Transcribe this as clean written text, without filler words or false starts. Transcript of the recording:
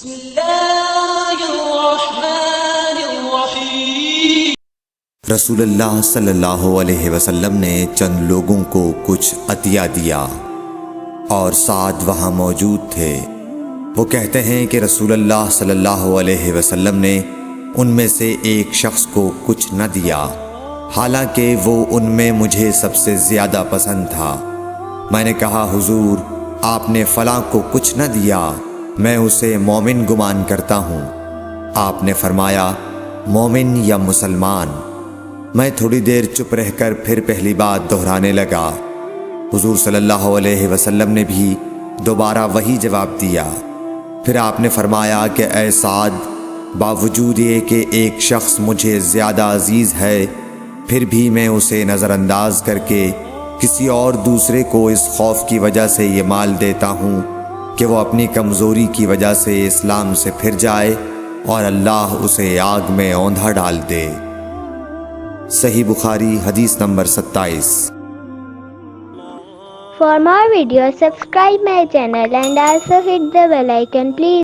بسم اللہ الرحمن الرحیم۔ رسول اللہ صلی اللہ علیہ وسلم نے چند لوگوں کو کچھ عطیہ دیا اور سعد وہاں موجود تھے۔ وہ کہتے ہیں کہ رسول اللہ صلی اللہ علیہ وسلم نے ان میں سے ایک شخص کو کچھ نہ دیا، حالانکہ وہ ان میں مجھے سب سے زیادہ پسند تھا۔ میں نے کہا حضور، آپ نے فلاں کو کچھ نہ دیا، میں اسے مومن گمان کرتا ہوں۔ آپ نے فرمایا مومن یا مسلمان؟ میں تھوڑی دیر چپ رہ کر پھر پہلی بات دہرانے لگا۔ حضور صلی اللہ علیہ وسلم نے بھی دوبارہ وہی جواب دیا۔ پھر آپ نے فرمایا کہ اے سعد، باوجود یہ کہ ایک شخص مجھے زیادہ عزیز ہے، پھر بھی میں اسے نظر انداز کر کے کسی اور دوسرے کو اس خوف کی وجہ سے یہ مال دیتا ہوں کہ وہ اپنی کمزوری کی وجہ سے اسلام سے پھر جائے اور اللہ اسے آگ میں اوندھا ڈال دے۔ صحیح بخاری حدیث number 27۔ For more videos, subscribe my channel and also hit the bell icon, please.